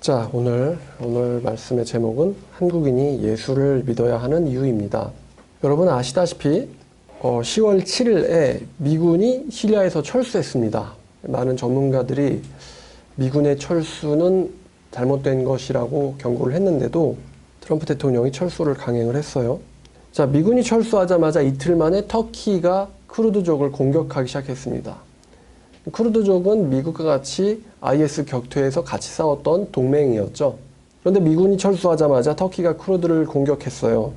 자, 오늘 말씀의 제목은 한국인이 예수를 믿어야 하는 이유입니다. 여러분 아시다시피 10월 7일에 미군이 시리아에서 철수했습니다. 많은 전문가들이 미군의 철수는 잘못된 것이라고 경고를 했는데도 트럼프 대통령이 철수를 강행을 했어요. 자, 미군이 철수하자마자 이틀 만에 터키가 쿠르드족을 공격하기 시작했습니다. 쿠르드족은 미국과 같이 IS 격퇴에서 같이 싸웠던 동맹이었죠. 그런데 미군이 철수하자마자 터키가 쿠르드를 공격했어요.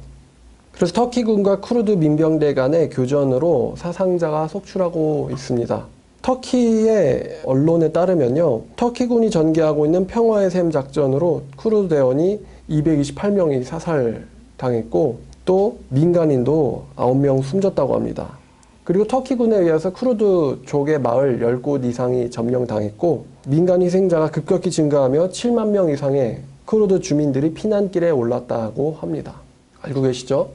그래서 터키군과 쿠르드 민병대 간의 교전으로 사상자가 속출하고 있습니다. 터키의 언론에 따르면요, 터키군이 전개하고 있는 평화의 샘 작전으로 쿠르드 대원이 228명이 사살당했고 또 민간인도 9명 숨졌다고 합니다. 그리고 터키군에 의해서 쿠르드족의 마을 10곳 이상이 점령당했고 민간 희생자가 급격히 증가하며 7만 명 이상의 쿠르드 주민들이 피난길에 올랐다고 합니다. 알고 계시죠?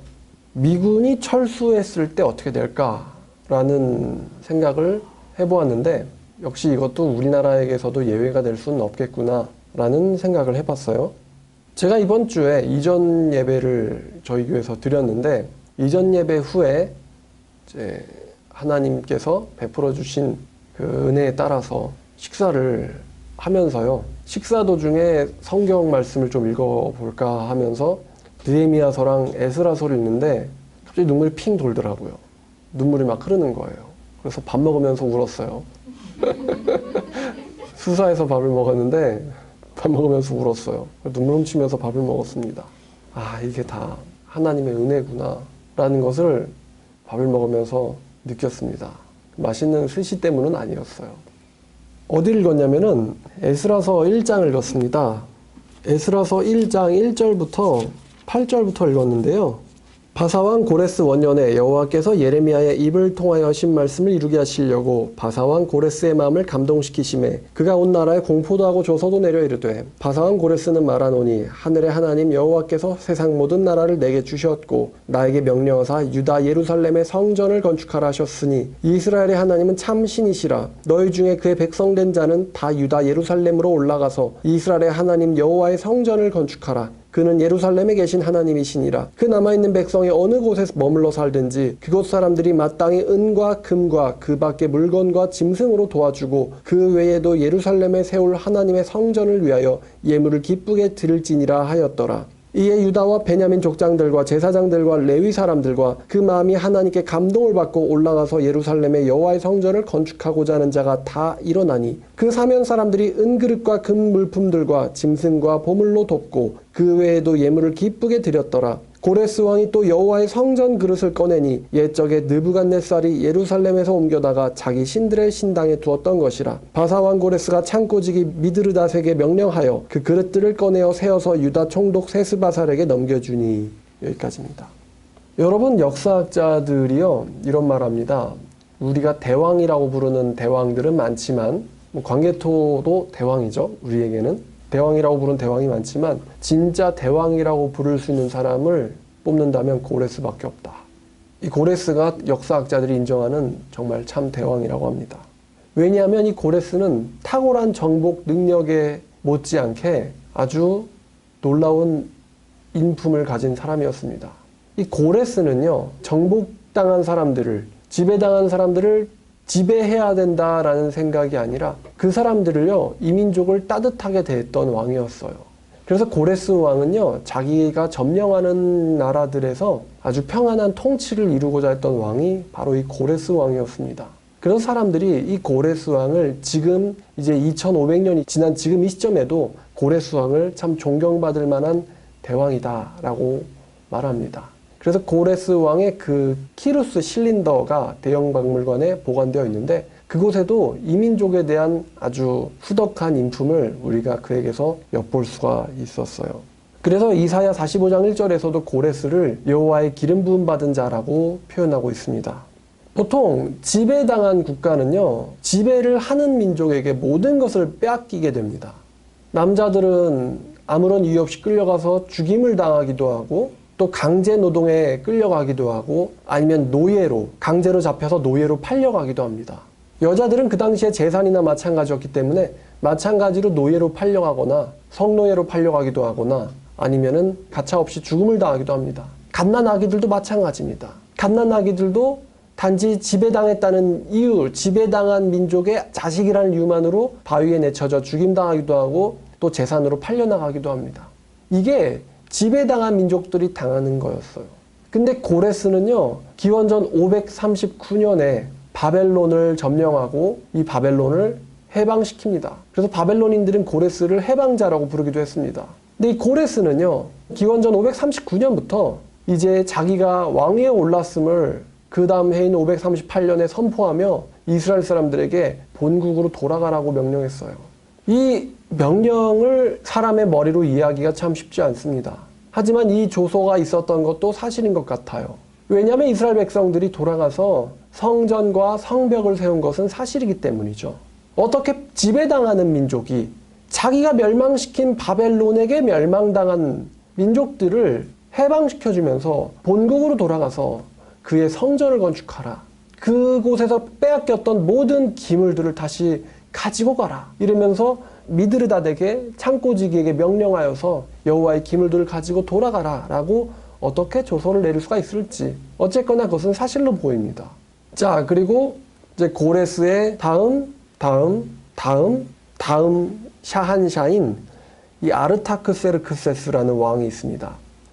미군이 철수했을 때 어떻게 될까라는 생각을 해보았는데 역시 이것도 우리나라에게서도 예외가 될 수는 없겠구나라는 생각을 해봤어요. 제가 이번 주에 이전 예배를 저희 교회에서 드렸는데 이전 예배 후에 이제 하나님께서 베풀어 주신 그 은혜에 따라서 식사를 하면서요. 식사 도중에 성경 말씀을 좀 읽어볼까 하면서 느헤미야서랑 에스라서를 읽는데 갑자기 눈물이 핑 돌더라고요. 눈물이 막 흐르는 거예요. 그래서 밥 먹으면서 울었어요. 수사에서 밥을 먹었는데 밥 먹으면서 울었어요. 눈물 훔치면서 밥을 먹었습니다. 아, 이게 다 하나님의 은혜구나 라는 것을 밥을 먹으면서 느꼈습니다. 맛있는 스시 때문은 아니었어요. 어디 읽었냐면은 에스라서 1장 읽었습니다. 에스라서 1장 1절부터 8절부터 읽었는데요. 바사왕 고레스 원년에 여호와께서 예레미야의 입을 통하여 하신 말씀을 이루게 하시려고 바사왕 고레스의 마음을 감동시키심에 그가 온 나라에 공포도 하고 조서도 내려 이르되 바사왕 고레스는 말하노니 하늘의 하나님 여호와께서 세상 모든 나라를 내게 주셨고 나에게 명령하사 유다 예루살렘의 성전을 건축하라 하셨으니 이스라엘의 하나님은 참 신이시라. 너희 중에 그의 백성된 자는 다 유다 예루살렘으로 올라가서 이스라엘의 하나님 여호와의 성전을 건축하라. 그는 예루살렘에 계신 하나님이시니라. 그 남아있는 백성이 어느 곳에 머물러 살든지 그곳 사람들이 마땅히 은과 금과 그 밖의 물건과 짐승으로 도와주고 그 외에도 예루살렘에 세울 하나님의 성전을 위하여 예물을 기쁘게 드릴지니라 하였더라. 이에 유다와 베냐민 족장들과 제사장들과 레위 사람들과 그 마음이 하나님께 감동을 받고 올라가서 예루살렘의 여호와의 성전을 건축하고자 하는 자가 다 일어나니 그 사면 사람들이 은그릇과 금 물품들과 짐승과 보물로 돕고 그 외에도 예물을 기쁘게 드렸더라. 고레스 왕이 또 여호와의 성전 그릇을 꺼내니 옛적에 느부갓네살이 예루살렘에서 옮겨다가 자기 신들의 신당에 두었던 것이라. 바사왕 고레스가 창고지기 미드르닷에게 명령하여 그 그릇들을 꺼내어 세어서 유다 총독 세스바살에게 넘겨주니. 여기까지입니다. 여러분 역사학자들이요 이런 말합니다. 우리가 대왕이라고 부르는 대왕들은 많지만 광개토도 대왕이죠. 우리에게는 대왕이라고 부르는 대왕이 많지만 진짜 대왕이라고 부를 수 있는 사람을 뽑는다면 고레스밖에 없다. 이 고레스가 역사학자들이 인정하는 정말 참 대왕이라고 합니다. 왜냐하면 이 고레스는 탁월한 정복 능력에 못지않게 아주 놀라운 인품을 가진 사람이었습니다. 이 고레스는요, 정복당한 사람들을, 지배당한 사람들을 지배해야 된다라는 생각이 아니라 그 사람들을요, 이민족을 따뜻하게 대했던 왕이었어요. 그래서 고레스 왕은요, 자기가 점령하는 나라들에서 아주 평안한 통치를 이루고자 했던 왕이 바로 이 고레스 왕이었습니다. 그래서 사람들이 이 고레스 왕을 지금 이제 2500년이 지난 지금 이 시점에도 고레스 왕을 참 존경받을 만한 대왕이다라고 말합니다. 그래서 고레스 왕의 그 키루스 실린더가 대형 박물관에 보관되어 있는데 그곳에도 이민족에 대한 아주 후덕한 인품을 우리가 그에게서 엿볼 수가 있었어요. 그래서 이사야 45장 1절에서도 고레스를 여호와의 기름 부음 받은 자라고 표현하고 있습니다. 보통 지배당한 국가는요, 지배를 하는 민족에게 모든 것을 빼앗기게 됩니다. 남자들은 아무런 이유 없이 끌려가서 죽임을 당하기도 하고 또 강제 노동에 끌려가기도 하고 아니면 노예로 강제로 잡혀서 노예로 팔려가기도 합니다. 여자들은 그 당시에 재산이나 마찬가지였기 때문에 마찬가지로 노예로 팔려가거나 성노예로 팔려가기도 하거나 아니면은 가차없이 죽음을 당하기도 합니다. 갓난아기들도 마찬가지입니다. 갓난아기들도 단지 지배당했다는 이유, 지배당한 민족의 자식이라는 이유만으로 바위에 내쳐져 죽임당하기도 하고 또 재산으로 팔려나가기도 합니다. 이게 지배당한 민족들이 당하는 거였어요. 근데 고레스는요, 기원전 539년에 바벨론을 점령하고 이 바벨론을 해방시킵니다. 그래서 바벨론인들은 고레스를 해방자라고 부르기도 했습니다. 근데 이 고레스는요, 기원전 539년부터 이제 자기가 왕위에 올랐음을 그 다음 해인 538년에 선포하며 이스라엘 사람들에게 본국으로 돌아가라고 명령했어요. 이 명령을 사람의 머리로 이해하기가 참 쉽지 않습니다. 하지만 이 조소가 있었던 것도 사실인 것 같아요. 왜냐하면 이스라엘 백성들이 돌아가서 성전과 성벽을 세운 것은 사실이기 때문이죠. 어떻게 지배당하는 민족이 자기가 멸망시킨 바벨론에게 멸망당한 민족들을 해방시켜주면서 본국으로 돌아가서 그의 성전을 건축하라. 그곳에서 빼앗겼던 모든 기물들을 다시 가지고 가라. 이러면서 미드르닷에게 창고지기에게 명령하여서 여호와의 기물들을 가지고 돌아가라 라고 어떻게 조서를 내릴 수가 있을지 어쨌거나 그것은 사실로 보입니다. 자, 그리고 이제 고레스의 다음 샤한샤인 이 아르타크세르크세스라는 왕이 있습니다.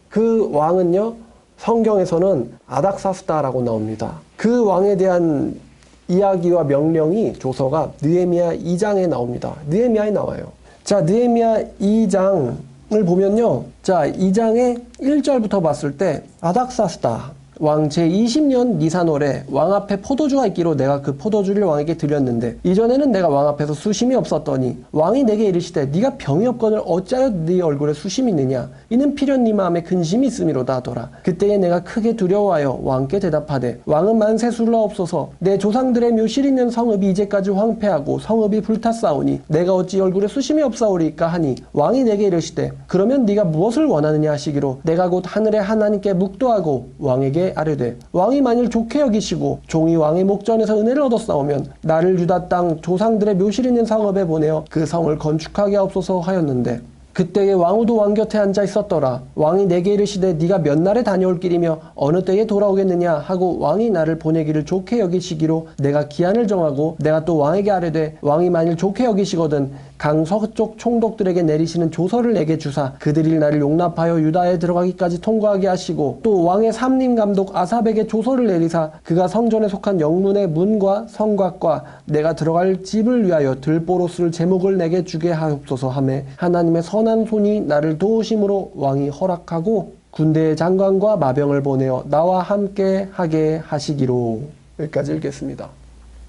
그 왕은요, 성경에서는 아닥사스다라고 나옵니다. 그 왕에 대한 이야기와 명령이 조서가 느헤미야 2장에 나옵니다. 느헤미야에 나와요. 자, 느헤미야 2장을 보면요. 자, 2장의 1절부터 봤을 때 아닥사스다 왕 제20년 니산월에 왕 앞에 포도주가 있기로 내가 그 포도주를 왕에게 드렸는데 이전에는 내가 왕 앞에서 수심이 없었더니 왕이 내게 이르시되 네가 병이 없거늘 어찌하여 네 얼굴에 수심이 있느냐 이는 필연 네 마음에 근심이 있음이로다 하더라. 그때에 내가 크게 두려워하여 왕께 대답하되 왕은 만세 술라옵소서 내 조상들의 묘실 있는 성읍이 이제까지 황폐하고 성읍이 불탔사오니 내가 어찌 얼굴에 수심이 없사오리까 하니 왕이 내게 이르시되 그러면 네가 무엇을 원하느냐 하시기로 내가 곧 하늘의 하나님께 묵도하고 왕에게 아뢰되 왕이 만일 좋게 여기시고 종이 왕의 목전에서 은혜를 얻었사오면 나를 유다 땅 조상들의 묘실 있는 성읍에 보내어 그 성을 건축하게 하옵소서 하였는데 그때에 왕후도 왕 곁에 앉아 있었더라. 왕이 내게 이르시되 네가 몇 날에 다녀올 길이며 어느 때에 돌아오겠느냐 하고 왕이 나를 보내기를 좋게 여기시기로 내가 기한을 정하고 내가 또 왕에게 아뢰되 왕이 만일 좋게 여기시거든 강 서쪽 총독들에게 내리시는 조서를 내게 주사 그들이 나를 용납하여 유다에 들어가기까지 통과하게 하시고 또 왕의 삼림 감독 아삽에게 조서를 내리사 그가 성전에 속한 영문의 문과 성곽과 내가 들어갈 집을 위하여 들보로스를 제목을 내게 주게 하옵소서 하매 하나님의 선한 손이 나를 도우심으로 왕이 허락하고 군대의 장관과 마병을 보내어 나와 함께 하게 하시기로. 여기까지 읽겠습니다.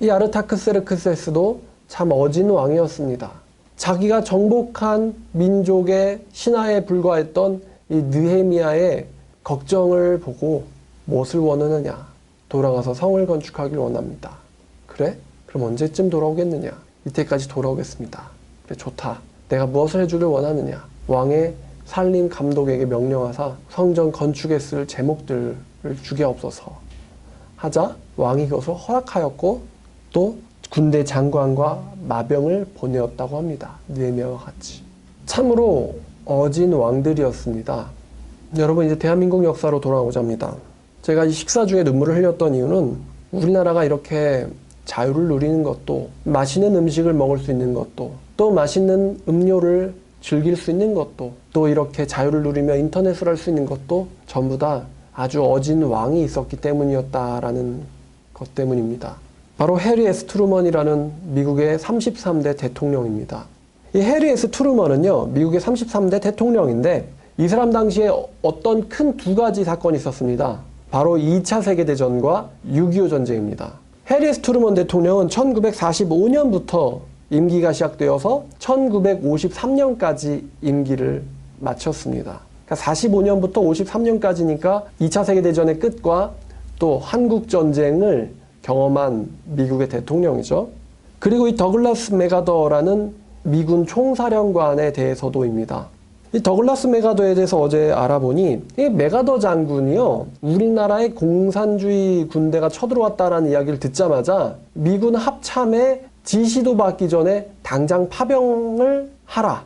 이 아르타크세르크세스도 참 어진 왕이었습니다. 자기가 정복한 민족의 신하에 불과했던 이 느헤미야의 걱정을 보고 무엇을 원하느냐? 돌아가서 성을 건축하길 원합니다. 그래? 그럼 언제쯤 돌아오겠느냐? 이때까지 돌아오겠습니다. 그래, 좋다. 내가 무엇을 해주길 원하느냐? 왕의 살림 감독에게 명령하사 성전 건축에 쓸 제목들을 주게 없어서 하자 왕이 그것을 허락하였고 또 군대 장관과 마병을 보내었다고 합니다. 느헤미야와 같이. 참으로 어진 왕들이었습니다. 여러분 이제 대한민국 역사로 돌아오자 합니다. 제가 이 식사 중에 눈물을 흘렸던 이유는 우리나라가 이렇게 자유를 누리는 것도 맛있는 음식을 먹을 수 있는 것도 또 맛있는 음료를 즐길 수 있는 것도 또 이렇게 자유를 누리며 인터넷을 할 수 있는 것도 전부 다 아주 어진 왕이 있었기 때문이었다라는 것 때문입니다. 바로 해리 S. 트루먼이라는 미국의 33대 대통령입니다. 이 해리 S. 트루먼은요, 미국의 33대 대통령인데 이 사람 당시에 어떤 큰 두 가지 사건이 있었습니다. 바로 2차 세계대전과 6.25 전쟁입니다. 해리 S. 트루먼 대통령은 1945년부터 임기가 시작되어서 1953년까지 임기를 마쳤습니다. 그러니까 45년부터 53년까지니까 2차 세계대전의 끝과 또 한국전쟁을 경험한 미국의 대통령이죠. 그리고 이 더글라스 맥아더라는 미군 총사령관에 대해서도입니다. 이 더글라스 맥아더에 대해서 어제 알아보니 이 맥아더 장군이요, 우리나라의 공산주의 군대가 쳐들어왔다라는 이야기를 듣자마자 미군 합참의 지시도 받기 전에 당장 파병을 하라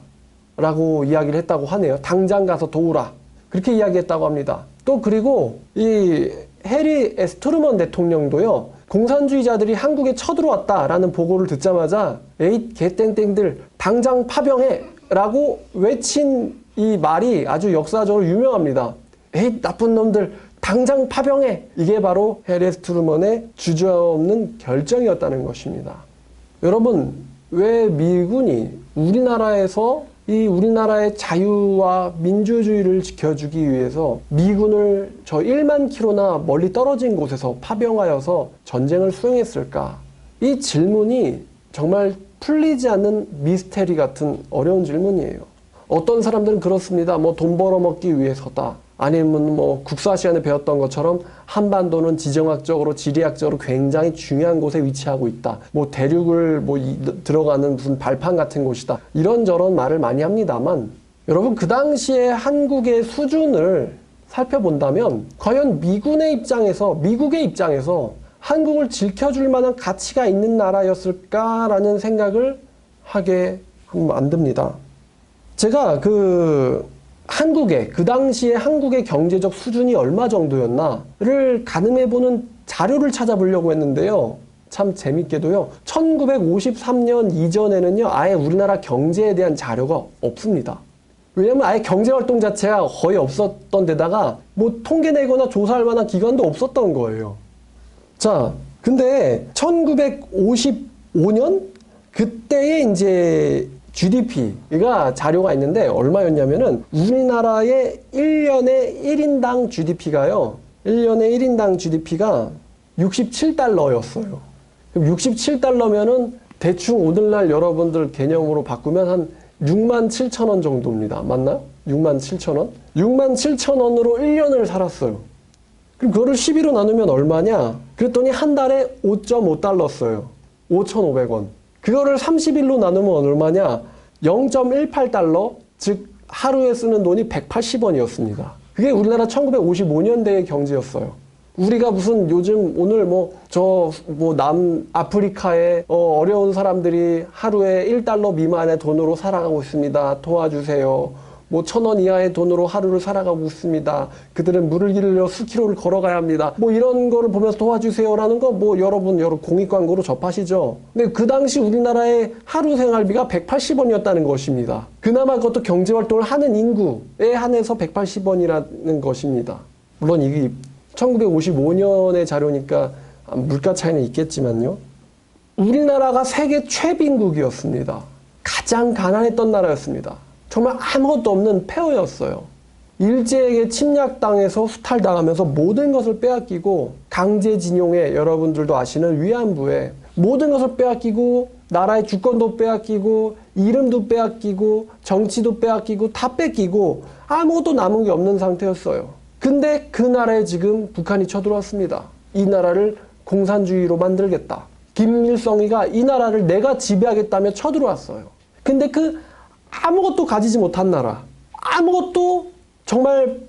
라고 이야기를 했다고 하네요. 당장 가서 도우라. 그렇게 이야기했다고 합니다. 또 그리고 이 해리 S. 트루먼 대통령도요. 공산주의자들이 한국에 쳐들어왔다라는 보고를 듣자마자 에잇 개땡땡들 당장 파병해 라고 외친 이 말이 아주 역사적으로 유명합니다. 에잇 나쁜 놈들 당장 파병해. 이게 바로 해리 S. 트루먼의 주저없는 결정이었다는 것입니다. 여러분, 왜 미군이 우리나라에서 이 우리나라의 자유와 민주주의를 지켜주기 위해서 미군을 저 1만 킬로나 멀리 떨어진 곳에서 파병하여서 전쟁을 수행했을까? 이 질문이 정말 풀리지 않는 미스테리 같은 어려운 질문이에요. 어떤 사람들은 그렇습니다. 뭐 돈 벌어먹기 위해서다. 아니면 뭐 국사 시간에 배웠던 것처럼 한반도는 지정학적으로 지리학적으로 굉장히 중요한 곳에 위치하고 있다. 뭐 대륙을 들어가는 무슨 발판 같은 곳이다. 이런저런 말을 많이 합니다만 여러분 그 당시에 한국의 수준을 살펴본다면 과연 미국의 입장에서 한국을 지켜줄 만한 가치가 있는 나라였을까라는 생각을 하게 만듭니다. 제가 그 당시에 한국의 경제적 수준이 얼마 정도였나를 가늠해보는 자료를 찾아보려고 했는데요. 참 재밌게도요. 1953년 이전에는요. 아예 우리나라 경제에 대한 자료가 없습니다. 왜냐면 아예 경제활동 자체가 거의 없었던 데다가 뭐 통계 내거나 조사할 만한 기관도 없었던 거예요. 자, 근데 1955년? 그때에 이제 GDP가 자료가 있는데 얼마였냐면은 우리나라의 1년의 1인당 GDP가요. 1년의 1인당 GDP가 67달러였어요. 그럼 67달러면은 대충 오늘날 여러분들 개념으로 바꾸면 한 6만 7천 원 정도입니다. 맞나요? 6만 7천 원? 6만 7천 원으로 1년을 살았어요. 그럼 그거를 12로 나누면 얼마냐? 그랬더니 한 달에 5.5달러 써요. 5,500원. 그거를 30일로 나누면 얼마냐? 0.18달러, 즉 하루에 쓰는 돈이 180원이었습니다. 그게 우리나라 1955년대의 경제였어요. 우리가 무슨 요즘 오늘 남아프리카의 어려운 사람들이 하루에 1달러 미만의 돈으로 살아가고 있습니다. 도와주세요. 1,000원 이하의 돈으로 하루를 살아가고 있습니다. 그들은 물을 길러 수키로를 걸어가야 합니다. 이런 거를 보면서 도와주세요라는 거 여러분 공익 광고로 접하시죠. 근데 그 당시 우리나라의 하루 생활비가 180원이었다는 것입니다. 그나마 그것도 경제활동을 하는 인구에 한해서 180원이라는 것입니다. 물론 이게 1955년의 자료니까 물가 차이는 있겠지만요. 우리나라가 세계 최빈국이었습니다. 가장 가난했던 나라였습니다. 정말 아무것도 없는 폐허였어요. 일제에게 침략당해서 수탈당하면서 모든 것을 빼앗기고 강제징용에 여러분들도 아시는 위안부에 모든 것을 빼앗기고 나라의 주권도 빼앗기고 이름도 빼앗기고 정치도 빼앗기고 다 뺏기고 아무것도 남은 게 없는 상태였어요. 근데 그 나라에 지금 북한이 쳐들어왔습니다. 이 나라를 공산주의로 만들겠다. 김일성이가 이 나라를 내가 지배하겠다며 쳐들어왔어요. 근데 아무것도 가지지 못한 나라, 아무것도 정말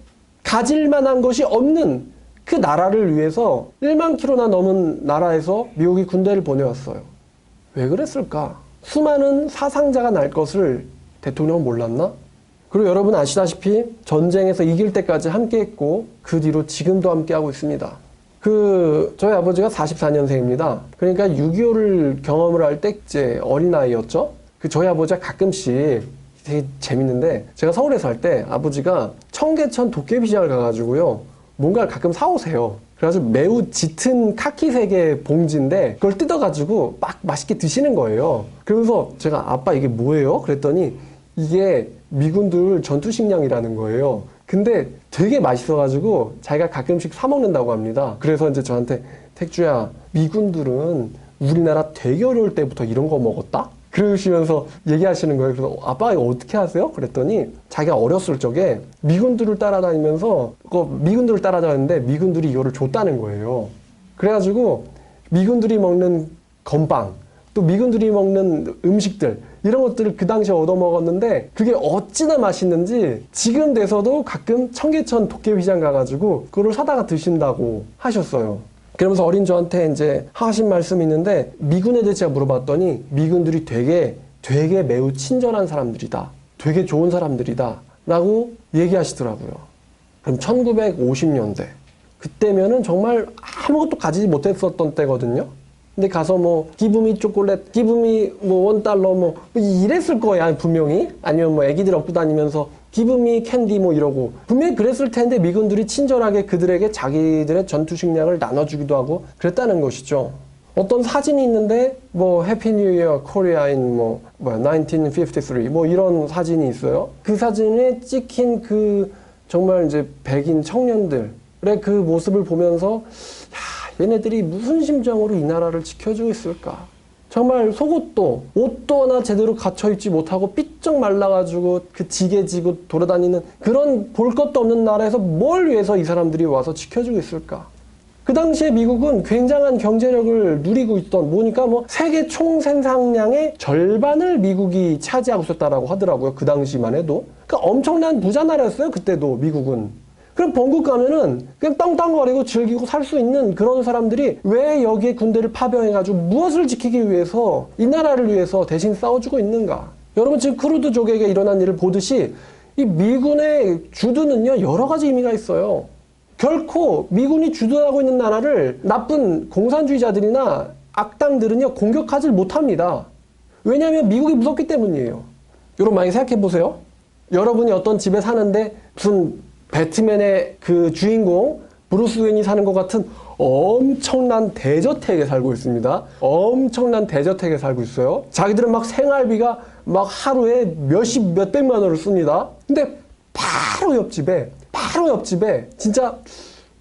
가질 만한 것이 없는 그 나라를 위해서 1만 킬로나 넘은 나라에서 미국이 군대를 보내왔어요. 왜 그랬을까? 수많은 사상자가 날 것을 대통령은 몰랐나? 그리고 여러분 아시다시피 전쟁에서 이길 때까지 함께했고 그 뒤로 지금도 함께하고 있습니다. 저희 아버지가 44년생입니다. 그러니까 6.25를 경험을 할 때 이제 어린아이였죠. 저희 아버지가 가끔씩 되게 재밌는데 제가 서울에 살 때 아버지가 청계천 도깨비시장을 가가지고요 뭔가를 가끔 사오세요. 그래가지고 매우 짙은 카키색의 봉지인데 그걸 뜯어가지고 막 맛있게 드시는 거예요. 그러면서 제가 아빠 이게 뭐예요? 그랬더니 이게 미군들 전투식량이라는 거예요. 근데 되게 맛있어가지고 자기가 가끔씩 사 먹는다고 합니다. 그래서 이제 저한테 택주야 미군들은 우리나라 되게 어려울 때부터 이런 거 먹었다? 그러시면서 얘기하시는 거예요. 그래서 아빠 이거 어떻게 하세요? 그랬더니 자기가 어렸을 적에 미군들을 따라다니면서 미군들을 따라다녔는데 미군들이 이거를 줬다는 거예요. 그래가지고 미군들이 먹는 건빵 또 미군들이 먹는 음식들 이런 것들을 그 당시에 얻어먹었는데 그게 어찌나 맛있는지 지금 돼서도 가끔 청계천 도깨비시장 가가지고 그거를 사다가 드신다고 하셨어요. 그러면서 어린 저한테 이제 하신 말씀이 있는데, 미군에 대해 제가 물어봤더니 미군들이 되게 매우 친절한 사람들이다. 되게 좋은 사람들이다. 라고 얘기하시더라고요. 그럼 1950년대. 그때면은 정말 아무것도 가지지 못했었던 때거든요. 근데 가서 뭐 기브미 초콜릿, 기브미 뭐 $1 뭐 이랬을 거야 분명히. 아니면 뭐 애기들 업고 다니면서 기브미 캔디 뭐 이러고 분명히 그랬을 텐데, 미군들이 친절하게 그들에게 자기들의 전투 식량을 나눠주기도 하고 그랬다는 것이죠. 어떤 사진이 있는데 뭐 해피 뉴 이어 코리아인 뭐 1953 뭐 이런 사진이 있어요. 그 사진에 찍힌 그 정말 이제 백인 청년들의 그 모습을 보면서, 야, 얘네들이 무슨 심정으로 이 나라를 지켜주고 있을까? 정말 속옷도, 옷도 하나 제대로 갖춰입지 못하고 삐쩍 말라가지고 그 지게 지고 돌아다니는 그런 볼 것도 없는 나라에서 뭘 위해서 이 사람들이 와서 지켜주고 있을까? 그 당시에 미국은 굉장한 경제력을 누리고 있던, 뭐니까 뭐 세계 총생산량의 절반을 미국이 차지하고 있었다라고 하더라고요. 그 당시만 해도. 그러니까 엄청난 부자 나라였어요. 그때도 미국은. 그럼 본국 가면은 그냥 떵떵거리고 즐기고 살 수 있는 그런 사람들이 왜 여기에 군대를 파병해가지고 무엇을 지키기 위해서, 이 나라를 위해서 대신 싸워주고 있는가? 여러분 지금 크루드족에게 일어난 일을 보듯이 이 미군의 주둔은요, 여러 가지 의미가 있어요. 결코 미군이 주둔하고 있는 나라를 나쁜 공산주의자들이나 악당들은요, 공격하지 못합니다. 왜냐하면 미국이 무섭기 때문이에요. 여러분 많이 생각해 보세요. 여러분이 어떤 집에 사는데 무슨 배트맨의 그 주인공 브루스 웨인이 사는 것 같은 엄청난 대저택에 살고 있습니다. 엄청난 대저택에 살고 있어요. 자기들은 막 생활비가 막 하루에 몇백만 원을 씁니다. 근데 바로 옆집에 진짜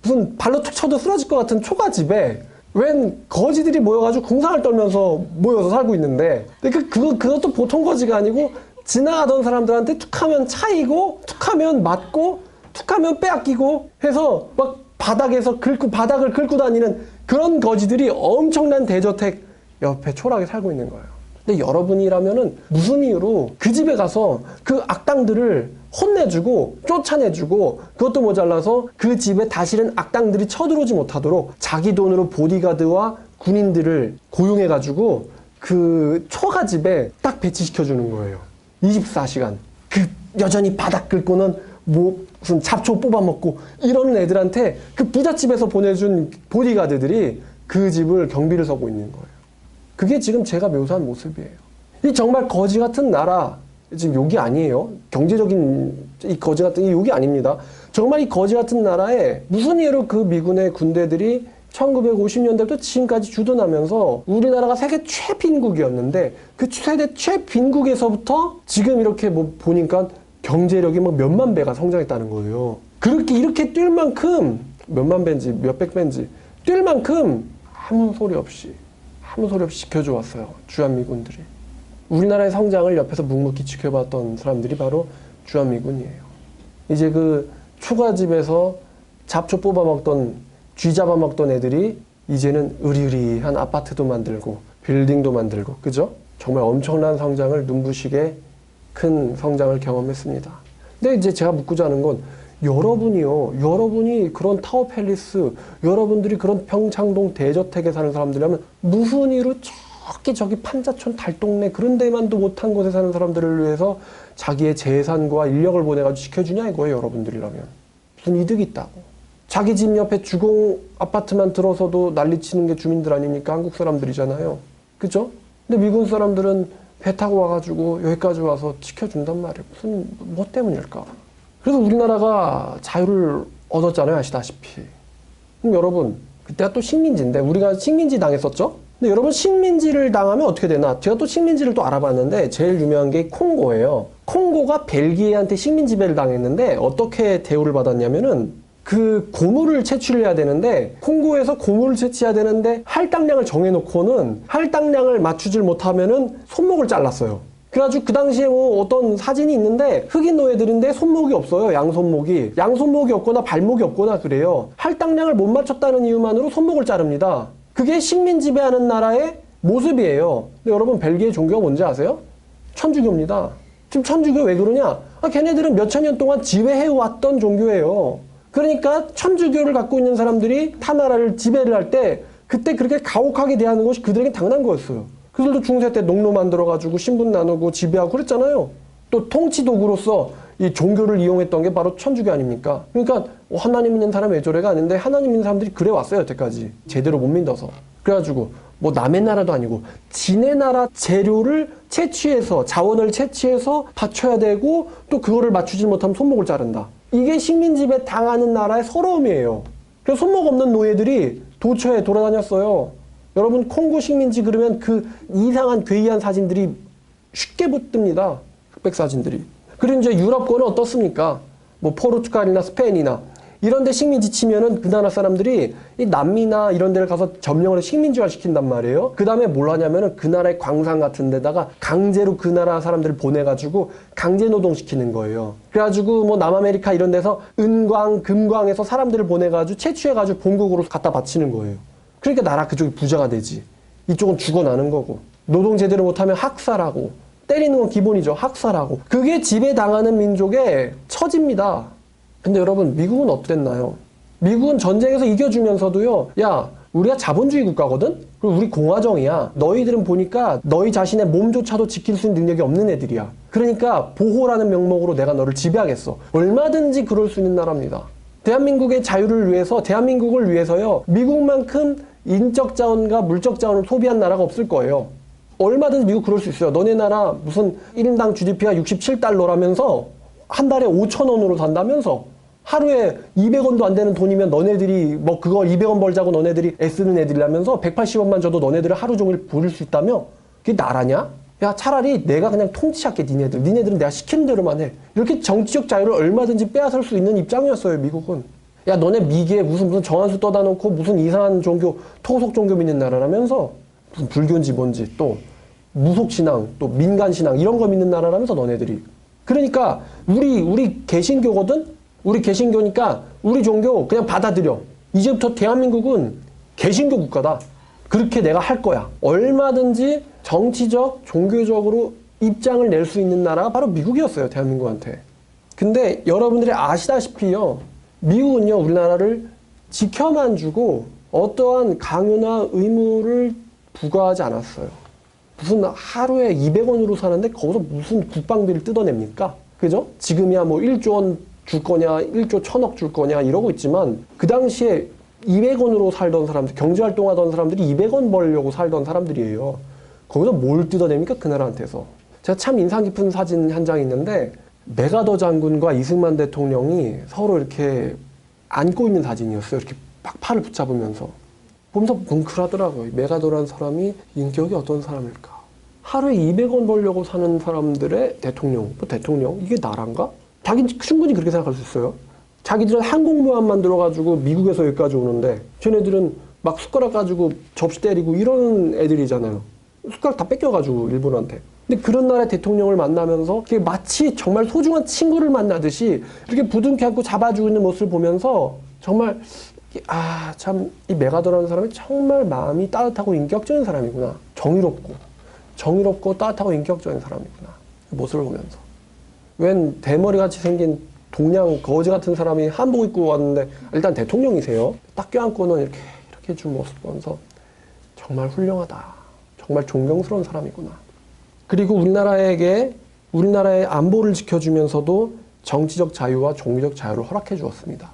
무슨 발로 툭 쳐도 쓰러질 것 같은 초가집에 웬 거지들이 모여가지고 궁상을 떨면서 모여서 살고 있는데, 그것도 보통 거지가 아니고 지나가던 사람들한테 툭하면 차이고, 툭하면 맞고, 툭하면 빼앗기고 해서 막 바닥을 긁고 다니는 그런 거지들이 엄청난 대저택 옆에 초락에 살고 있는 거예요. 근데 여러분이라면은 무슨 이유로 그 집에 가서 그 악당들을 혼내주고 쫓아내주고, 그것도 모자라서 그 집에 다시는 악당들이 쳐들어오지 못하도록 자기 돈으로 보디가드와 군인들을 고용해가지고 그 초가집에 딱 배치시켜주는 거예요. 24시간. 그 여전히 바닥 긁고는 뭐 무슨 잡초 뽑아먹고 이러는 애들한테 그 부잣집에서 보내준 보디가드들이 그 집을 경비를 서고 있는 거예요. 그게 지금 제가 묘사한 모습이에요. 이 정말 거지 같은 나라, 지금 욕이 아니에요. 경제적인 이 거지 같은 이 욕이 아닙니다. 정말 이 거지 같은 나라에 무슨 이유로 그 미군의 군대들이 1950년대부터 지금까지 주둔하면서 우리나라가 세계 최빈국이었는데, 그 세계 최빈국에서부터 지금 이렇게 뭐 보니까 경제력이 뭐 몇만 배가 성장했다는 거예요. 이렇게 뛸 만큼, 몇만 배인지 몇백 배인지 뛸 만큼 아무 소리 없이 지켜줘 왔어요. 주한미군들이. 우리나라의 성장을 옆에서 묵묵히 지켜봤던 사람들이 바로 주한미군이에요. 이제 그 초가집에서 잡초 뽑아먹던, 쥐 잡아먹던 애들이 이제는 으리으리한 아파트도 만들고 빌딩도 만들고, 그죠? 정말 엄청난 성장을, 눈부시게 큰 성장을 경험했습니다. 근데 이제 제가 묻고자 하는 건, 여러분이 그런 타워팰리스, 여러분들이 그런 평창동 대저택에 사는 사람들이라면 무슨 이유로 저기 판자촌 달동네 그런 데만도 못한 곳에 사는 사람들을 위해서 자기의 재산과 인력을 보내가지고 지켜주냐 이거예요. 여러분들이라면 무슨 이득이 있다고. 자기 집 옆에 주공 아파트만 들어서도 난리치는 게 주민들 아닙니까? 한국 사람들이잖아요. 그죠? 근데 미군 사람들은 배 타고 와가지고 여기까지 와서 지켜준단 말이에요. 뭐 때문일까? 그래서 우리나라가 자유를 얻었잖아요. 아시다시피. 그럼 여러분, 그때가 또 식민지인데, 우리가 식민지 당했었죠? 근데 여러분, 식민지를 당하면 어떻게 되나? 제가 또 식민지를 또 알아봤는데 제일 유명한 게 콩고예요. 콩고가 벨기에한테 식민 지배를 당했는데 어떻게 대우를 받았냐면은, 그 고물을 채취해야 되는데, 콩고에서 고물을 채취해야 되는데 할당량을 정해놓고는 할당량을 맞추질 못하면은 손목을 잘랐어요. 그래가지고 그 당시에 뭐 어떤 사진이 있는데 흑인 노예들인데 손목이 없어요. 양손목이 없거나 발목이 없거나 그래요. 할당량을 못 맞췄다는 이유만으로 손목을 자릅니다. 그게 식민 지배하는 나라의 모습이에요. 근데 여러분, 벨기에 종교가 뭔지 아세요? 천주교입니다. 지금 천주교 왜 그러냐? 걔네들은 몇천 년 동안 지배해왔던 종교예요. 그러니까 천주교를 갖고 있는 사람들이 타 나라를 지배를 할 때 그때 그렇게 가혹하게 대하는 것이 그들에겐 당연한 거였어요. 그들도 중세 때 농로 만들어가지고 신분 나누고 지배하고 그랬잖아요. 또 통치 도구로서 이 종교를 이용했던 게 바로 천주교 아닙니까? 그러니까 하나님 있는 사람 왜 저래가 아닌데 하나님 있는 사람들이 그래 왔어요. 여태까지. 제대로 못 믿어서. 그래가지고 뭐 남의 나라도 아니고 지네 나라 재료를 채취해서 자원을 채취해서 바쳐야 되고 또 그거를 맞추지 못하면 손목을 자른다. 이게 식민지배 당하는 나라의 서러움이에요. 그래서 손목 없는 노예들이 도처에 돌아다녔어요. 여러분 콩고 식민지 그러면 그 이상한 괴이한 사진들이 쉽게 붙듭니다. 흑백 사진들이. 그리고 이제 유럽권은 어떻습니까? 뭐 포르투갈이나 스페인이나 이런 데 식민지 치면은 그 나라 사람들이 이 남미나 이런 데를 가서 점령을 식민지화 시킨단 말이에요. 그 다음에 뭘 하냐면은 그 나라의 광산 같은 데다가 강제로 그 나라 사람들을 보내가지고 강제 노동시키는 거예요. 그래가지고 뭐 남아메리카 이런 데서 은광, 금광에서 사람들을 보내가지고 채취해가지고 본국으로 갖다 바치는 거예요. 그러니까 나라 그쪽이 부자가 되지. 이쪽은 죽어나는 거고. 노동 제대로 못하면 학살하고. 때리는 건 기본이죠. 학살하고. 그게 지배당하는 민족의 처지입니다. 근데 여러분 미국은 어땠나요? 미국은 전쟁에서 이겨주면서도요. 야 우리가 자본주의 국가거든? 그리고 우리 공화정이야. 너희들은 보니까 너희 자신의 몸조차도 지킬 수 있는 능력이 없는 애들이야. 그러니까 보호라는 명목으로 내가 너를 지배하겠어. 얼마든지 그럴 수 있는 나라입니다. 대한민국의 자유를 위해서 대한민국을 위해서요. 미국만큼 인적 자원과 물적 자원을 소비한 나라가 없을 거예요. 얼마든지 미국 그럴 수 있어요. 너네 나라 무슨 1인당 GDP가 67달러라면서 한 달에 5,000원으로 산다면서 하루에 200원도 안 되는 돈이면 너네들이 뭐 그거 200원 벌자고 너네들이 애쓰는 애들이라면서 180원만 줘도 너네들을 하루 종일 부릴 수 있다며? 그게 나라냐? 야 차라리 내가 그냥 통치할게 니네들. 니네들은 내가 시키는 대로만 해. 이렇게 정치적 자유를 얼마든지 빼앗을 수 있는 입장이었어요 미국은. 야 너네 미개에 무슨 정한수 떠다 놓고 무슨 이상한 종교 토속 종교 믿는 나라라면서 무슨 불교인지 뭔지 또 무속신앙 또 민간신앙 이런 거 믿는 나라라면서 너네들이. 그러니까 우리 개신교거든? 우리 개신교니까 우리 종교 그냥 받아들여. 이제부터 대한민국은 개신교 국가다. 그렇게 내가 할 거야. 얼마든지 정치적, 종교적으로 입장을 낼 수 있는 나라가 바로 미국이었어요. 대한민국한테. 근데 여러분들이 아시다시피요. 미국은요. 우리나라를 지켜만 주고 어떠한 강요나 의무를 부과하지 않았어요. 무슨 하루에 200원으로 사는데 거기서 무슨 국방비를 뜯어냅니까? 그죠? 지금이야 뭐 1조 원 줄 거냐, 1조 1,000억 줄 거냐 이러고 있지만 그 당시에 200원으로 살던 사람들, 경제활동하던 사람들이 200원 벌려고 살던 사람들이에요. 거기서 뭘 뜯어냅니까? 그 나라한테서. 제가 참 인상 깊은 사진 한 장 있는데 메가더 장군과 이승만 대통령이 서로 이렇게 안고 있는 사진이었어요. 이렇게 막 팔을 붙잡으면서. 보면서 뭉클하더라고요. 메가더라는 사람이 인격이 어떤 사람일까? 하루에 200원 벌려고 사는 사람들의 대통령, 뭐 대통령? 이게 나란가? 자기는 충분히 그렇게 생각할 수 있어요. 자기들은 항공모함 만들어가지고 미국에서 여기까지 오는데 쟤네들은 막 숟가락 가지고 접시 때리고 이런 애들이잖아요. 숟가락 다 뺏겨가지고 일본한테. 근데 그런 나라의 대통령을 만나면서 마치 정말 소중한 친구를 만나듯이 이렇게 부둥켜 안고 잡아주고 있는 모습을 보면서 정말 참 이 메가더라는 사람이 정말 마음이 따뜻하고 인격적인 사람이구나. 정의롭고 따뜻하고 인격적인 사람이구나. 그 모습을 보면서. 웬 대머리같이 생긴 동양 거지 같은 사람이 한복 입고 왔는데 일단 대통령이세요. 딱 껴안고는 이렇게 해준 모습 보면서 정말 훌륭하다. 정말 존경스러운 사람이구나. 그리고 우리나라의 안보를 지켜주면서도 정치적 자유와 종교적 자유를 허락해 주었습니다.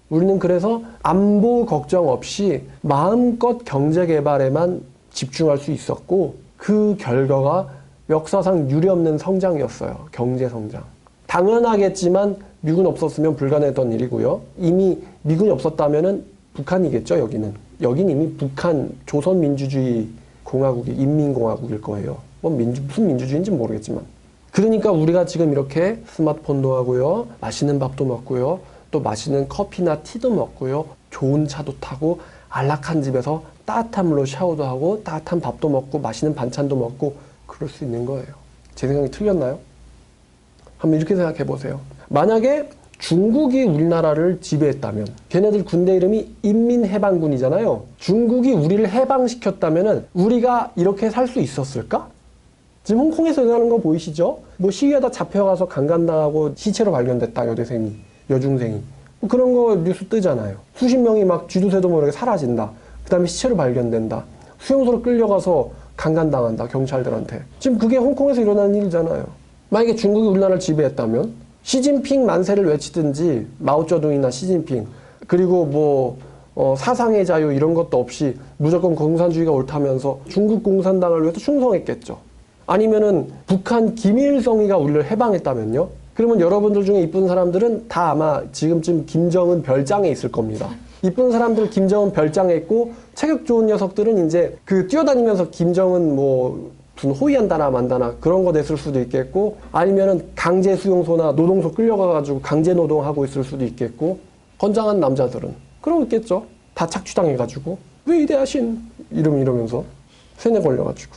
우리는 그래서 안보 걱정 없이 마음껏 경제 개발에만 집중할 수 있었고 그 결과가 역사상 유례없는 성장이었어요. 경제 성장. 당연하겠지만 미군 없었으면 불가능했던 일이고요. 이미 미군이 없었다면은 북한이겠죠, 여기는. 여긴 이미 북한 조선민주주의 공화국이 인민공화국일 거예요. 무슨 민주주의인지 모르겠지만. 그러니까 우리가 지금 이렇게 스마트폰도 하고요. 맛있는 밥도 먹고요. 또 맛있는 커피나 티도 먹고요. 좋은 차도 타고 안락한 집에서 따뜻한 물로 샤워도 하고 따뜻한 밥도 먹고 맛있는 반찬도 먹고 그럴 수 있는 거예요. 제 생각이 틀렸나요? 한번 이렇게 생각해 보세요. 만약에 중국이 우리나라를 지배했다면 걔네들 군대 이름이 인민해방군이잖아요. 중국이 우리를 해방시켰다면 우리가 이렇게 살 수 있었을까? 지금 홍콩에서 일어나는 거 보이시죠? 뭐 시위하다 잡혀가서 강간당하고 시체로 발견됐다. 여중생이. 그런 거 뉴스 뜨잖아요. 수십 명이 막 쥐도새도 모르게 사라진다. 그 다음에 시체로 발견된다. 수용소로 끌려가서 강간당한다. 경찰들한테. 지금 그게 홍콩에서 일어나는 일이잖아요. 만약에 중국이 우리나라를 지배했다면 시진핑 만세를 외치든지 마오쩌둥이나 시진핑 그리고 뭐 사상의 자유 이런 것도 없이 무조건 공산주의가 옳다면서 중국 공산당을 위해서 충성했겠죠. 아니면은 북한 김일성이가 우리를 해방했다면요. 그러면 여러분들 중에 이쁜 사람들은 다 아마 지금쯤 김정은 별장에 있을 겁니다. 이쁜 사람들 김정은 별장에 있고 체격 좋은 녀석들은 이제 그 뛰어다니면서 김정은 뭐 무슨 호위한다나 만다나 그런 거 냈을 수도 있겠고 아니면은 강제 수용소나 노동소 끌려가가지고 강제 노동하고 있을 수도 있겠고 건장한 남자들은 그러고 있겠죠. 다 착취당해가지고 위대하신 이러면서 세뇌 걸려가지고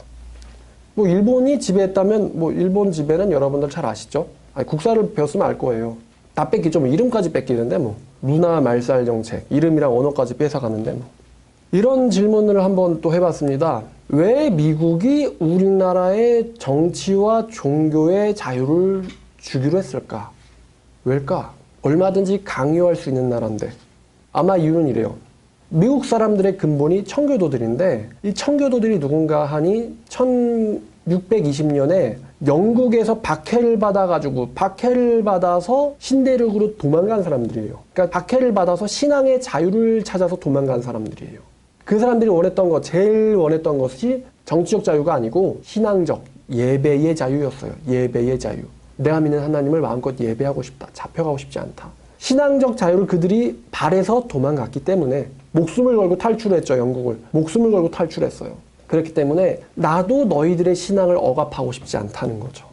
뭐 일본이 지배했다면 뭐 일본 지배는 여러분들 잘 아시죠? 아니, 국사를 배웠으면 알 거예요. 다 뺏기죠. 뭐 이름까지 뺏기는데 뭐 문화 말살 정책 이름이랑 언어까지 뺏어가는데 뭐 이런 질문을 한번 또 해봤습니다. 왜 미국이 우리나라의 정치와 종교의 자유를 주기로 했을까? 왜일까? 얼마든지 강요할 수 있는 나라인데 아마 이유는 이래요. 미국 사람들의 근본이 청교도들인데 이 청교도들이 누군가 하니 1620년에 영국에서 박해를 받아서 신대륙으로 도망간 사람들이에요. 그러니까 박해를 받아서 신앙의 자유를 찾아서 도망간 사람들이에요. 그 사람들이 제일 원했던 것이 정치적 자유가 아니고 신앙적 예배의 자유였어요. 예배의 자유. 내가 믿는 하나님을 마음껏 예배하고 싶다. 잡혀가고 싶지 않다. 신앙적 자유를 그들이 바래서 도망갔기 때문에 목숨을 걸고 탈출했죠. 영국을. 목숨을 걸고 탈출했어요. 그렇기 때문에 나도 너희들의 신앙을 억압하고 싶지 않다는 거죠.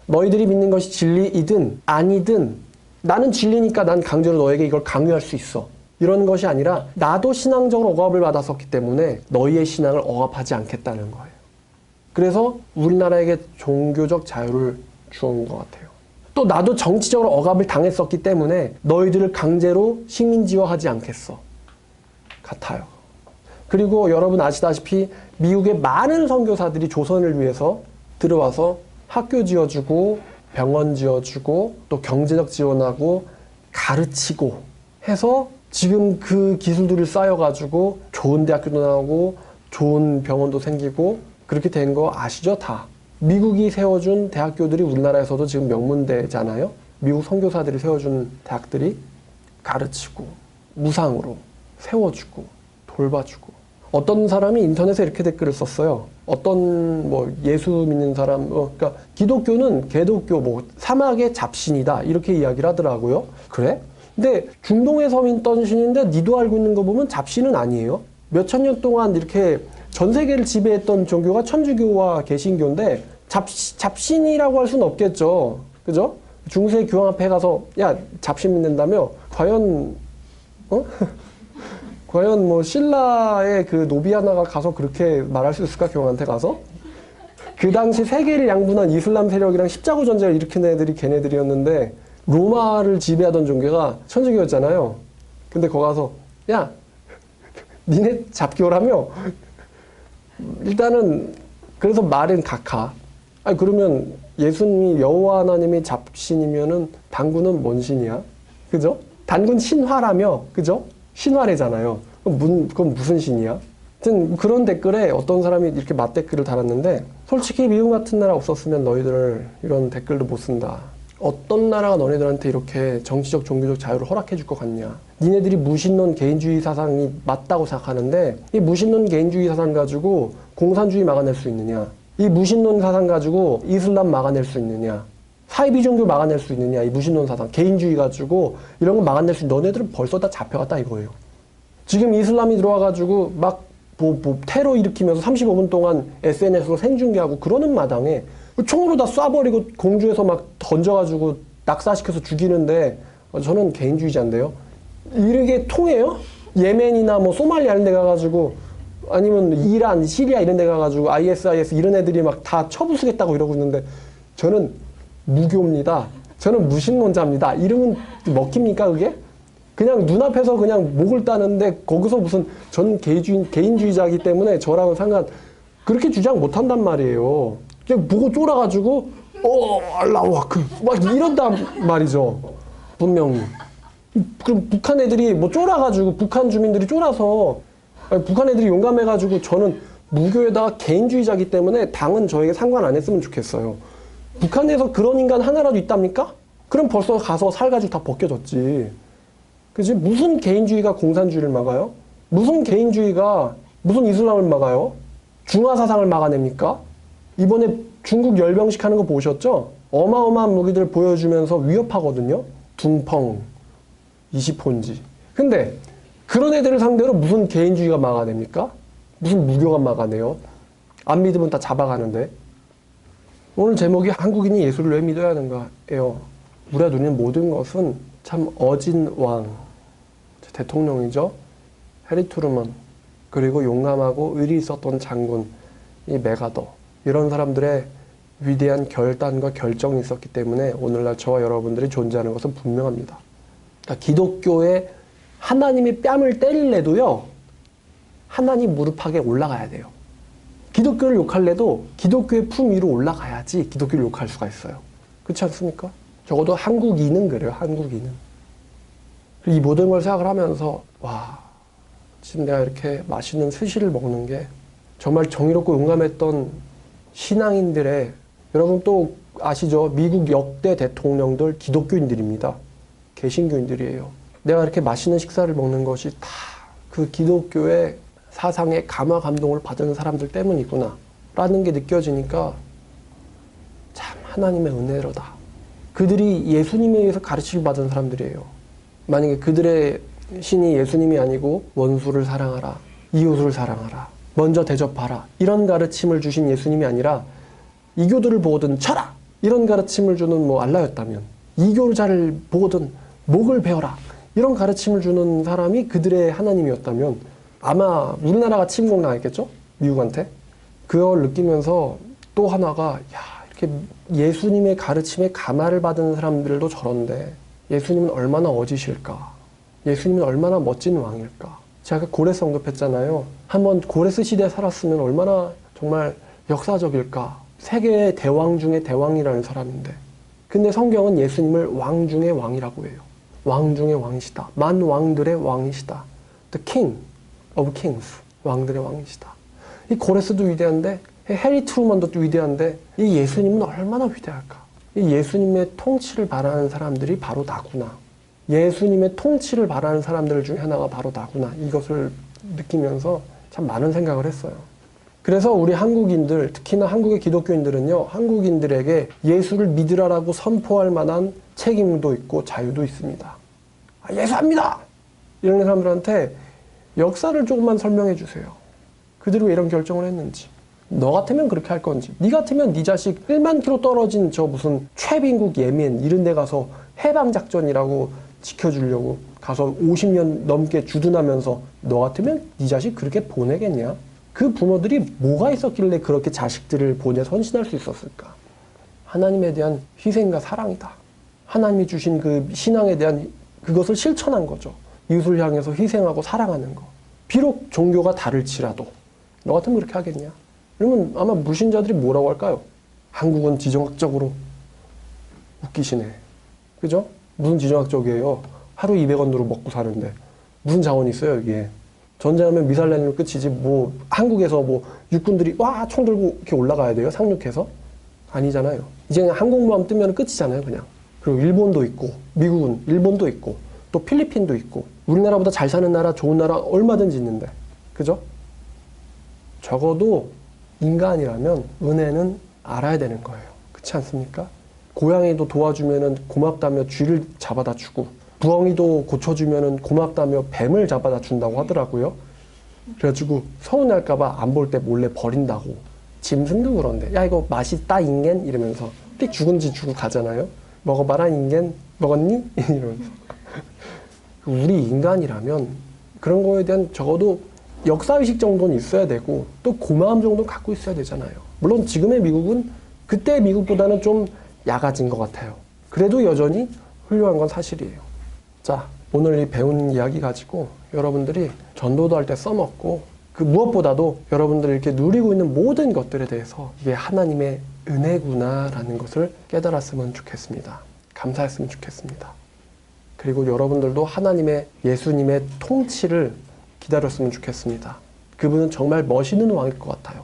너희들이 믿는 것이 진리이든 아니든 나는 진리니까 난 강제로 너에게 이걸 강요할 수 있어. 이런 것이 아니라 나도 신앙적으로 억압을 받았었기 때문에 너희의 신앙을 억압하지 않겠다는 거예요. 그래서 우리나라에게 종교적 자유를 주은 것 같아요. 또 나도 정치적으로 억압을 당했었기 때문에 너희들을 강제로 식민지화하지 않겠어. 같아요. 그리고 여러분 아시다시피 미국의 많은 선교사들이 조선을 위해서 들어와서 학교 지어주고 병원 지어주고 또 경제적 지원하고 가르치고 해서 지금 그 기술들을 쌓여가지고 좋은 대학교도 나오고 좋은 병원도 생기고 그렇게 된 거 아시죠? 다. 미국이 세워준 대학교들이 우리나라에서도 지금 명문대잖아요. 미국 선교사들이 세워준 대학들이 가르치고 무상으로 세워주고 돌봐주고 어떤 사람이 인터넷에 이렇게 댓글을 썼어요. 어떤 뭐 예수 믿는 사람, 그러니까 기독교는 개독교 뭐 사막의 잡신이다 이렇게 이야기를 하더라고요. 그래? 근데 중동에서 있던 신인데 니도 알고 있는 거 보면 잡신은 아니에요. 몇천 년 동안 이렇게 전 세계를 지배했던 종교가 천주교와 개신교인데 잡신이라고 할 수는 없겠죠. 그죠? 중세 교황 앞에 가서 야 잡신 믿는다며? 과연 과연 뭐 신라의 그 노비아나가 가서 그렇게 말할 수 있을까? 교황한테 가서? 그 당시 세계를 양분한 이슬람 세력이랑 십자군 전쟁을 일으킨 애들이 걔네들이었는데 로마를 지배하던 종교가 천주교였잖아요. 근데 거기 가서 야 니네 잡교라며? 일단은 그래서 말은 각하. 아니 그러면 예수님이 여호와 하나님이 잡신이면은 단군은 뭔 신이야? 그죠? 단군 신화라며, 그죠? 신화래잖아요. 그건 무슨 신이야? 하여튼 그런 댓글에 어떤 사람이 이렇게 맞댓글을 달았는데 솔직히 미국 같은 나라 없었으면 너희들 이런 댓글도 못 쓴다. 어떤 나라가 너네들한테 이렇게 정치적 종교적 자유를 허락해 줄 것 같냐. 니네들이 무신론 개인주의 사상이 맞다고 생각하는데 이 무신론 개인주의 사상 가지고 공산주의 막아낼 수 있느냐. 이 무신론 사상 가지고 이슬람 막아낼 수 있느냐. 사이비 종교 막아낼 수 있느냐. 이 무신론 사상 개인주의 가지고 이런 거 막아낼 수 있는 너네들은 벌써 다 잡혀갔다 이거예요. 지금 이슬람이 들어와가지고 막 테러 일으키면서 35분 동안 SNS로 생중계하고 그러는 마당에 총으로 다 쏴버리고 공중에서 막 던져가지고 낙사시켜서 죽이는데 저는 개인주의자인데요. 이게 통해요? 예멘이나 뭐 소말리아 이런 데 가가지고 아니면 이란, 시리아 이런 데 가가지고 ISIS 이런 애들이 막 다 쳐부수겠다고 이러고 있는데 저는 무교입니다. 저는 무신론자입니다. 이러면 먹힙니까 그게? 그냥 눈앞에서 그냥 목을 따는데 거기서 무슨 전 개인주의자이기 때문에 저랑은 그렇게 주장 못한단 말이에요. 그냥 보고 쫄아가지고 알라우 아크 막 이런단 말이죠. 분명히. 그럼 북한 애들이 뭐 쫄아가지고, 북한 주민들이 쫄아서, 아니, 북한 애들이 용감해가지고 저는 무교에다가 개인주의자기 때문에 당은 저에게 상관 안 했으면 좋겠어요. 북한에서 그런 인간 하나라도 있답니까? 그럼 벌써 가서 살가지고 다 벗겨졌지. 그지? 무슨 개인주의가 공산주의를 막아요? 무슨 개인주의가 무슨 이슬람을 막아요? 중화사상을 막아냅니까? 이번에 중국 열병식 하는 거 보셨죠? 어마어마한 무기들 보여주면서 위협하거든요. 둥펑, 20혼지. 근데 그런 애들을 상대로 무슨 개인주의가 막아냅니까? 무슨 무교가 막아내요? 안 믿으면 다 잡아가는데. 오늘 제목이 한국인이 예수를 왜 믿어야 하는가예요. 우리가 누리는 모든 것은 참 어진 왕, 대통령이죠. 해리 트루먼, 그리고 용감하고 의리 있었던 장군, 이 메가더, 이런 사람들의 위대한 결단과 결정이 있었기 때문에 오늘날 저와 여러분들이 존재하는 것은 분명합니다. 그러니까 기독교에 하나님이 뺨을 때릴래도요, 하나님 무릎팍에 올라가야 돼요. 기독교를 욕할래도 기독교의 품 위로 올라가야지 기독교를 욕할 수가 있어요. 그렇지 않습니까? 적어도 한국인은 그래요. 한국인은. 이 모든 걸 생각을 하면서 와, 지금 내가 이렇게 맛있는 스시를 먹는 게 정말 정의롭고 용감했던 신앙인들의, 여러분 또 아시죠? 미국 역대 대통령들 기독교인들입니다. 개신교인들이에요. 내가 이렇게 맛있는 식사를 먹는 것이 다 그 기독교의 사상에 감화 감동을 받은 사람들 때문이구나 라는 게 느껴지니까 참 하나님의 은혜로다. 그들이 예수님에 의해서 가르침을 받은 사람들이에요. 만약에 그들의 신이 예수님이 아니고 원수를 사랑하라, 이웃을 사랑하라, 먼저 대접하라, 이런 가르침을 주신 예수님이 아니라 이교도를 보거든 쳐라, 이런 가르침을 주는 뭐 알라였다면, 이교자를 보거든 목을 베어라, 이런 가르침을 주는 사람이 그들의 하나님이었다면 아마 우리나라가 침공당했겠죠? 미국한테. 그걸 느끼면서 또 하나가, 야, 이렇게 예수님의 가르침에 감화를 받은 사람들도 저런데 예수님은 얼마나 어지실까? 예수님은 얼마나 멋진 왕일까? 제가 고레스 언급했잖아요. 한번 고레스 시대에 살았으면 얼마나 정말 역사적일까? 세계의 대왕 중에 대왕이라는 사람인데. 근데 성경은 예수님을 왕 중의 왕이라고 해요. 왕 중의 왕이시다. 만 왕들의 왕이시다. The King of Kings. 왕들의 왕이시다. 이 고레스도 위대한데, 해리 트루먼도 위대한데, 이 예수님은 얼마나 위대할까? 이 예수님의 통치를 바라는 사람들이 바로 나구나. 예수님의 통치를 바라는 사람들 중에 하나가 바로 나구나. 이것을 느끼면서 참 많은 생각을 했어요. 그래서 우리 한국인들, 특히나 한국의 기독교인들은요, 한국인들에게 예수를 믿으라라고 선포할 만한 책임도 있고 자유도 있습니다. 아, 예수합니다! 이런 사람들한테 역사를 조금만 설명해 주세요. 그들이 왜 이런 결정을 했는지. 너 같으면 그렇게 할 건지. 네 같으면 네 자식 1만 킬로 떨어진 저 무슨 최빈국 예멘 이런 데 가서 해방작전이라고 지켜주려고 가서 50년 넘게 주둔하면서 너 같으면 네 자식 그렇게 보내겠냐? 그 부모들이 뭐가 있었길래 그렇게 자식들을 보내 선신할 수 있었을까? 하나님에 대한 희생과 사랑이다. 하나님이 주신 그 신앙에 대한 그것을 실천한 거죠. 이웃을 향해서 희생하고 사랑하는 거. 비록 종교가 다를지라도 너 같으면 그렇게 하겠냐? 그러면 아마 무신자들이 뭐라고 할까요? 한국은 지정학적으로 웃기시네. 그죠? 무슨 지정학적이에요? 하루 200원으로 먹고 사는데 무슨 자원이 있어요 여기에? 전쟁하면 미사일 내리면 끝이지 뭐 한국에서 뭐 육군들이 와 총 들고 이렇게 올라가야 돼요? 상륙해서? 아니잖아요. 이제 그냥 항공모함 뜨면 끝이잖아요 그냥. 그리고 일본도 있고 미국은 일본도 있고 또 필리핀도 있고 우리나라보다 잘 사는 나라 좋은 나라 얼마든지 있는데 그죠? 적어도 인간이라면 은혜는 알아야 되는 거예요. 그렇지 않습니까? 고양이도 도와주면은 고맙다며 쥐를 잡아다 주고 부엉이도 고쳐주면은 고맙다며 뱀을 잡아다 준다고 하더라고요. 그래가지고 서운할까봐 안 볼 때 몰래 버린다고. 짐승도 그런데 야 이거 맛있다 인겐 이러면서 띡 죽은지 주고 가잖아요. 먹어봐라 인겐 먹었니? 이러면서. 우리 인간이라면 그런 거에 대한 적어도 역사의식 정도는 있어야 되고 또 고마움 정도는 갖고 있어야 되잖아요. 물론 지금의 미국은 그때의 미국보다는 좀 약아진 것 같아요. 그래도 여전히 훌륭한 건 사실이에요. 자, 오늘 이 배운 이야기 가지고 여러분들이 전도도 할 때 써먹고 그 무엇보다도 여러분들이 이렇게 누리고 있는 모든 것들에 대해서 이게 하나님의 은혜구나라는 것을 깨달았으면 좋겠습니다. 감사했으면 좋겠습니다. 그리고 여러분들도 하나님의, 예수님의 통치를 기다렸으면 좋겠습니다. 그분은 정말 멋있는 왕일 것 같아요.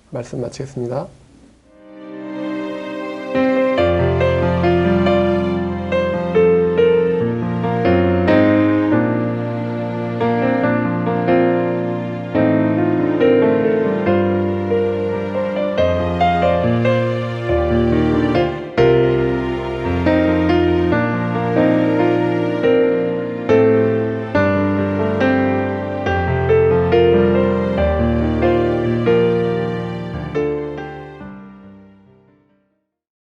말씀 마치겠습니다.